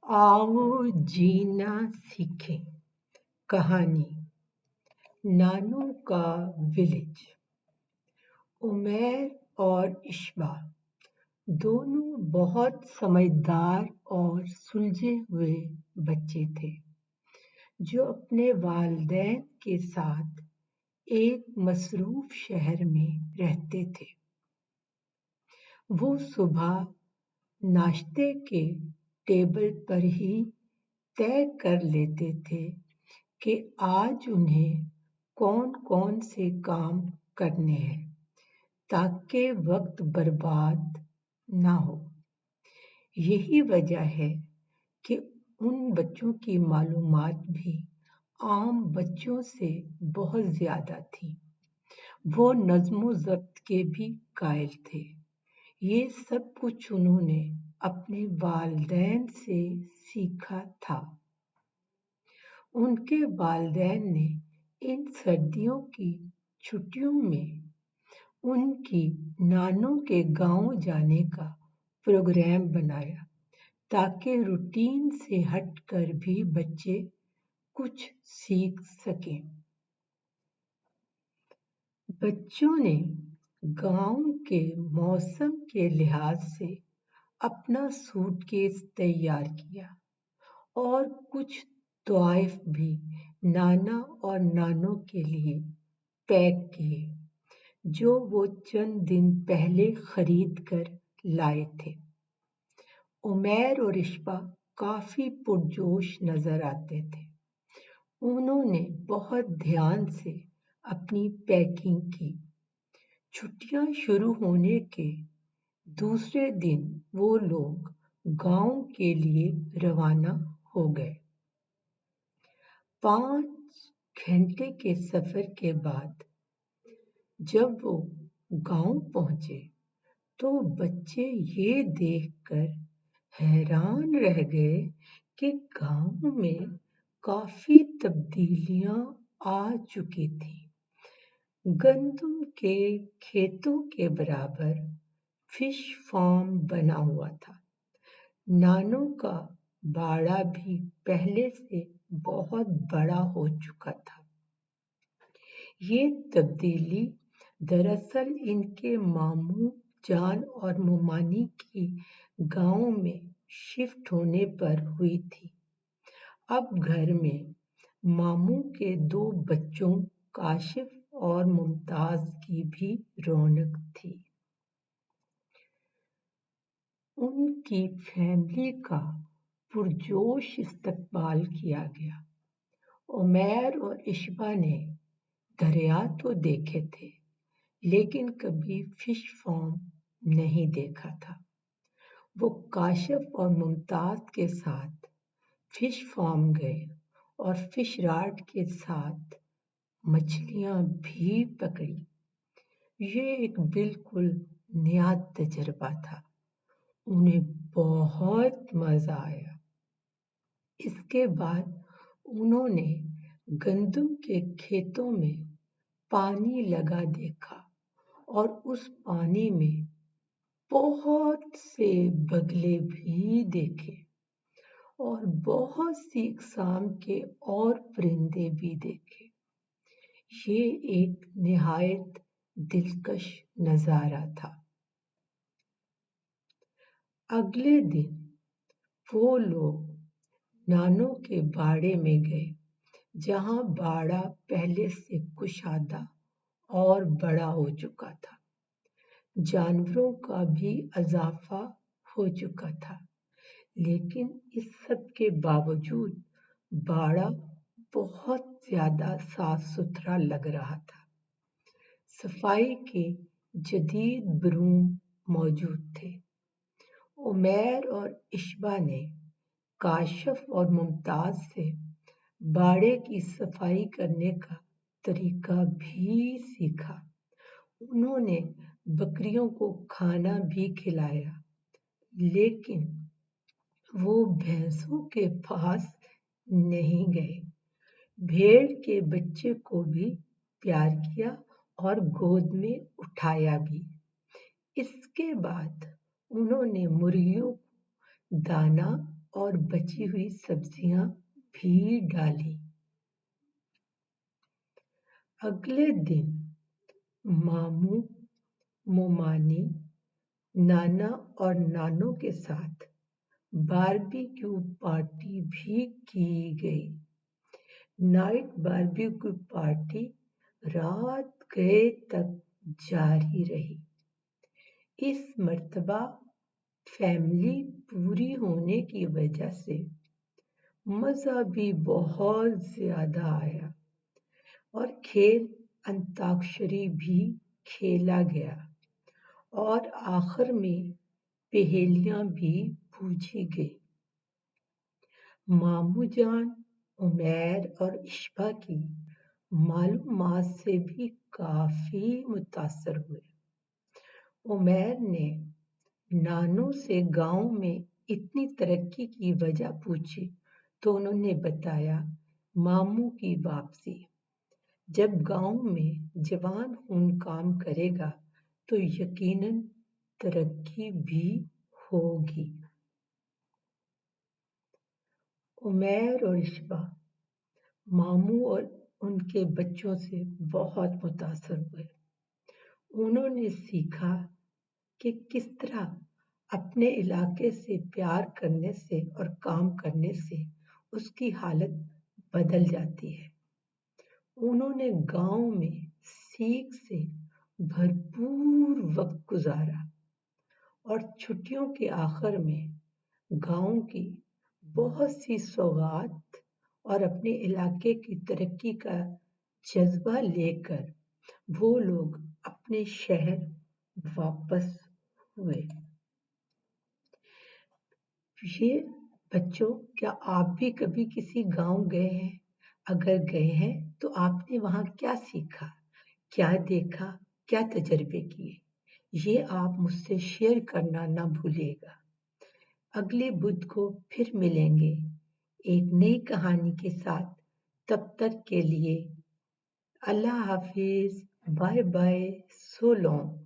आओ जीना सीखें। कहानी नानू का विलेज। उमैर और इशबा दोनों बहुत समझदार और सुलझे हुए बच्चे थे जो अपने वालिदैन के साथ एक मसरूफ शहर में रहते थे। वो सुबह नाश्ते के टेबल पर ही तय कर लेते थे कि आज उन्हें कौन कौन से काम करने हैं ताकि वक्त बर्बाद ना हो। यही वजह है कि उन बच्चों की मालूमात भी आम बच्चों से बहुत ज्यादा थी। वो नज़्म ज़ब्त के भी कायल थे। ये सब कुछ उन्होंने अपने वालिदैन से सीखा था। उनके वालिदैन ने इन सर्दियों की छुट्टियों में उनकी नानों के गांव जाने का प्रोग्राम बनाया ताकि रूटीन से हटकर भी बच्चे कुछ सीख सकें। बच्चों ने गांव के मौसम के लिहाज से अपना सूटकेस तैयार किया और कुछ तोहफ़े भी नाना और नानों के लिए पैक किए जो वो चंद दिन पहले खरीद कर लाए थे। उमैर और इशबा काफी पुरजोश नजर आते थे। उन्होंने बहुत ध्यान से अपनी पैकिंग की। छुट्टियां शुरू होने के दूसरे दिन वो लोग गांव के लिए रवाना हो गए। 5 घंटे के सफर के बाद जब वो गांव पहुंचे तो बच्चे ये देखकर हैरान रह गए कि गांव में काफी तब्दीलियां आ चुकी थी। गंदम के खेतों के बराबर फिश फार्म बना हुआ था। नानों का बाड़ा भी पहले से बहुत बड़ा हो चुका था। ये तब्दीली दरअसल इनके मामू जान और मुमानी की गांव में शिफ्ट होने पर हुई थी। अब घर में मामू के 2 बच्चों काशिफ और मुमताज की भी रौनक थी। उनकी फैमिली का पुरजोश इस्तकबाल किया गया। उमैर और इशबा ने दरिया तो देखे थे लेकिन कभी फिश फार्म नहीं देखा था। वो काशिफ और मुमताज के साथ फिश फार्म गए और फिश रॉड के साथ मछलियां भी पकड़ी। ये एक बिल्कुल नया तजुर्बा था। उन्हें बहुत मजा आया। इसके बाद उन्होंने गंदम के खेतों में पानी लगा देखा और उस पानी में बहुत से बगले भी देखे और बहुत सी अक़साम के और परिंदे भी देखे। ये एक निहायत दिलकश नजारा था। अगले दिन वो लोग नानों के बाड़े में गए जहां बाड़ा पहले से कुशादा और बड़ा हो चुका था। जानवरों का भी इजाफा हो चुका था लेकिन इस सब के बावजूद बाड़ा बहुत ज्यादा साफ सुथरा लग रहा था। सफाई के जदीद ब्रूम मौजूद थे। उमैर और इशबा ने काशिफ और मुमताज से बाड़े की सफाई करने का तरीका भी सीखा। उन्होंने बकरियों को खाना भी खिलाया लेकिन वो भैंसों के पास नहीं गए। भेड़ के बच्चे को भी प्यार किया और गोद में उठाया भी। इसके बाद उन्होंने मुर्गियों को दाना اور بچی ہوئی سبزیاں بھی ڈالی۔ اگلے دن ماموں مومانی نانا اور نانو کے ساتھ باربیکیو پارٹی بھی کی گئی۔ نائٹ باربیکیو پارٹی رات گئے تک جاری رہی۔ اس مرتبہ فیملی پوری ہونے کی وجہ سے مزہ بھی بہت زیادہ آیا اور کھیل انتاکشری بھی کھیلا گیا اور آخر میں پہیلیاں بھی پوچھی گئی۔ ماموں جان عمیر اور اشبا کی معلومات سے بھی کافی متاثر ہوئے۔ عمیر نے نانو سے گاؤں میں اتنی ترقی کی وجہ پوچھی تو انہوں نے بتایا ماموں کی واپسی۔ جب گاؤں میں جوان خون کام کرے گا تو یقیناً ترقی بھی ہوگی۔ عمیر اور اشبا ماموں اور ان کے بچوں سے بہت متاثر ہوئے۔ انہوں نے سیکھا کہ کس طرح اپنے علاقے سے پیار کرنے سے اور کام کرنے سے اس کی حالت بدل جاتی ہے۔ انہوں نے گاؤں میں سیکھ سے بھرپور وقت گزارا اور چھٹیوں کے آخر میں گاؤں کی بہت سی سوغات اور اپنے علاقے کی ترقی کا جذبہ لے کر وہ لوگ اپنے شہر واپس ہوئے۔ یہ بچوں، کیا آپ بھی کبھی کسی گاؤں گئے ہیں؟ اگر گئے ہیں تو آپ نے وہاں کیا سیکھا، کیا دیکھا، کیا تجربے کیے؟ یہ آپ مجھ سے شیئر کرنا نہ بھولے گا۔ اگلے بدھ کو پھر ملیں گے ایک نئی کہانی کے ساتھ۔ تب تک کے لیے اللہ حافظ، بائے بائے، سو لانگ۔